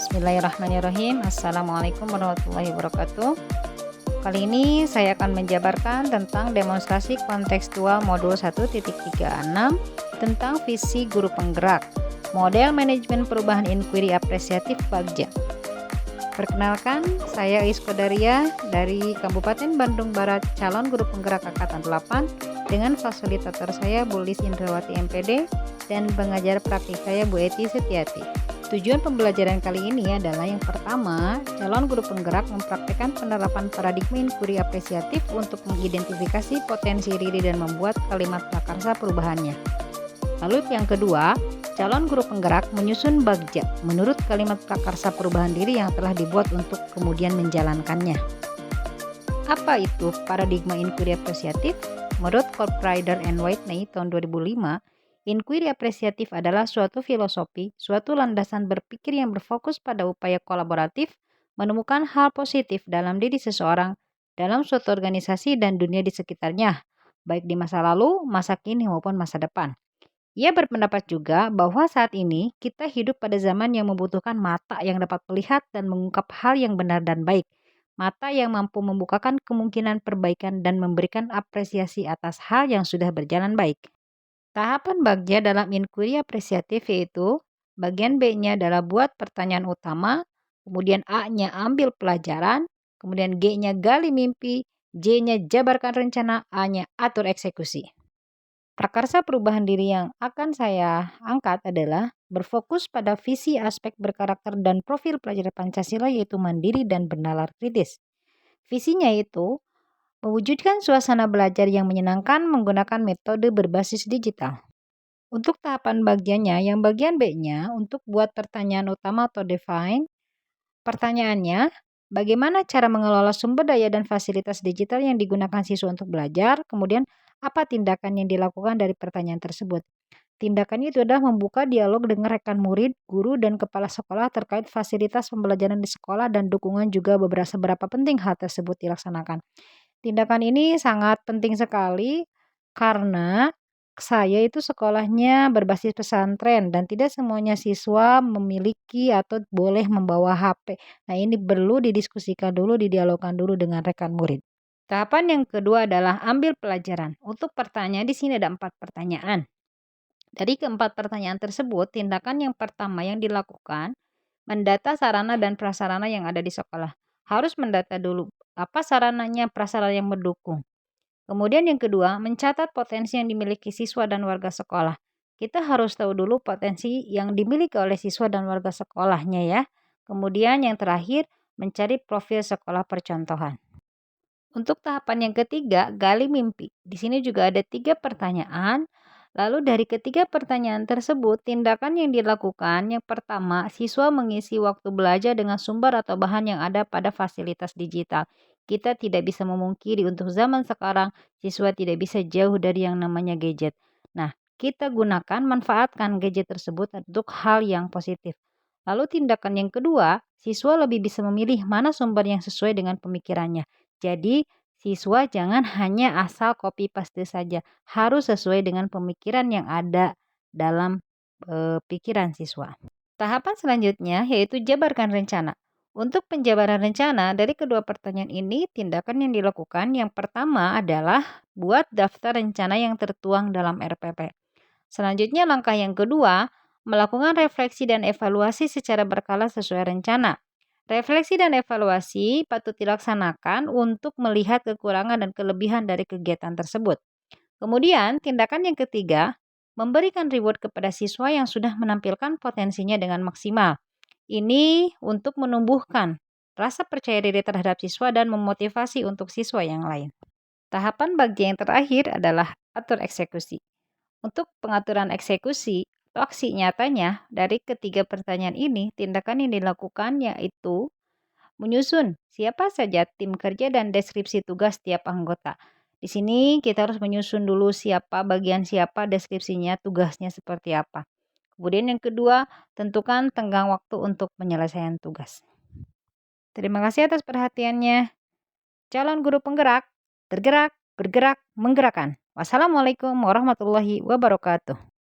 Bismillahirrahmanirrahim. Assalamualaikum warahmatullahi wabarakatuh. Kali ini saya akan menjabarkan tentang demonstrasi kontekstual modul 1.36 tentang visi guru penggerak, model manajemen perubahan inquiry apresiatif Bagja. Perkenalkan, saya Iskodaria dari Kabupaten Bandung Barat, calon guru penggerak angkatan 8 dengan fasilitator saya Bu Lis Indrawati MPD dan pengajar praktik saya Bu Eti Setiati. Tujuan pembelajaran kali ini adalah yang pertama, calon guru penggerak mempraktikkan penerapan paradigma inquiry apresiatif untuk mengidentifikasi potensi diri dan membuat kalimat prakarsa perubahannya. Lalu yang kedua, calon guru penggerak menyusun bagja menurut kalimat prakarsa perubahan diri yang telah dibuat untuk kemudian menjalankannya. Apa itu paradigma inquiry apresiatif? Menurut Colprider and Whitney tahun 2005, inquiry apresiatif adalah suatu filosofi, suatu landasan berpikir yang berfokus pada upaya kolaboratif, menemukan hal positif dalam diri seseorang, dalam suatu organisasi dan dunia di sekitarnya, baik di masa lalu, masa kini maupun masa depan. Ia berpendapat juga bahwa saat ini kita hidup pada zaman yang membutuhkan mata yang dapat melihat dan mengungkap hal yang benar dan baik, mata yang mampu membukakan kemungkinan perbaikan dan memberikan apresiasi atas hal yang sudah berjalan baik. Tahapan bagja dalam inquiry apresiatif yaitu bagian B-nya adalah buat pertanyaan utama, kemudian A-nya ambil pelajaran, kemudian G-nya gali mimpi, J-nya jabarkan rencana, A-nya atur eksekusi. Prakarsa perubahan diri yang akan saya angkat adalah berfokus pada visi aspek berkarakter dan profil pelajar Pancasila yaitu mandiri dan bernalar kritis. Visinya itu mewujudkan suasana belajar yang menyenangkan menggunakan metode berbasis digital. Untuk tahapan bagiannya, yang bagian B-nya untuk buat pertanyaan utama atau define. Pertanyaannya, bagaimana cara mengelola sumber daya dan fasilitas digital yang digunakan siswa untuk belajar? Kemudian, apa tindakan yang dilakukan dari pertanyaan tersebut? Tindakannya itu adalah membuka dialog dengan rekan murid, guru, dan kepala sekolah terkait fasilitas pembelajaran di sekolah dan dukungan juga seberapa penting hal tersebut dilaksanakan. Tindakan ini sangat penting sekali karena saya itu sekolahnya berbasis pesantren dan tidak semuanya siswa memiliki atau boleh membawa HP. Nah, ini perlu didiskusikan dulu, didialogkan dulu dengan rekan murid. Tahapan yang kedua adalah ambil pelajaran. Untuk pertanyaan di sini ada 4 pertanyaan. Dari keempat pertanyaan tersebut, tindakan yang pertama yang dilakukan, mendata sarana dan prasarana yang ada di sekolah. Harus mendata dulu apa sarananya, prasarana yang mendukung. Kemudian yang kedua, mencatat potensi yang dimiliki siswa dan warga sekolah. Kita harus tahu dulu potensi yang dimiliki oleh siswa dan warga sekolahnya ya. Kemudian yang terakhir, mencari profil sekolah percontohan. Untuk tahapan yang ketiga, gali mimpi. Di sini juga ada 3 pertanyaan. Lalu dari ketiga pertanyaan tersebut, tindakan yang dilakukan yang pertama, siswa mengisi waktu belajar dengan sumber atau bahan yang ada pada fasilitas digital. Kita tidak bisa memungkiri untuk zaman sekarang, siswa tidak bisa jauh dari yang namanya gadget. Nah, kita gunakan, manfaatkan gadget tersebut untuk hal yang positif. Lalu tindakan yang kedua, siswa lebih bisa memilih mana sumber yang sesuai dengan pemikirannya. Jadi, siswa jangan hanya asal copy paste saja, harus sesuai dengan pemikiran yang ada dalam pikiran siswa. Tahapan selanjutnya yaitu jabarkan rencana. Untuk penjabaran rencana dari kedua pertanyaan ini, tindakan yang dilakukan yang pertama adalah buat daftar rencana yang tertuang dalam RPP. Selanjutnya langkah yang kedua, melakukan refleksi dan evaluasi secara berkala sesuai rencana. Refleksi dan evaluasi patut dilaksanakan untuk melihat kekurangan dan kelebihan dari kegiatan tersebut. Kemudian, tindakan yang ketiga, memberikan reward kepada siswa yang sudah menampilkan potensinya dengan maksimal. Ini untuk menumbuhkan rasa percaya diri terhadap siswa dan memotivasi untuk siswa yang lain. Tahapan bagian yang terakhir adalah atur eksekusi. Untuk pengaturan eksekusi atau aksi nyatanya dari ketiga pertanyaan ini, tindakan yang dilakukan yaitu menyusun siapa saja tim kerja dan deskripsi tugas tiap anggota. Di sini kita harus menyusun dulu siapa bagian siapa, deskripsinya, tugasnya seperti apa. Kemudian yang kedua, tentukan tenggang waktu untuk penyelesaian tugas. Terima kasih atas perhatiannya. Calon guru penggerak, tergerak, bergerak, menggerakkan. Wassalamualaikum warahmatullahi wabarakatuh.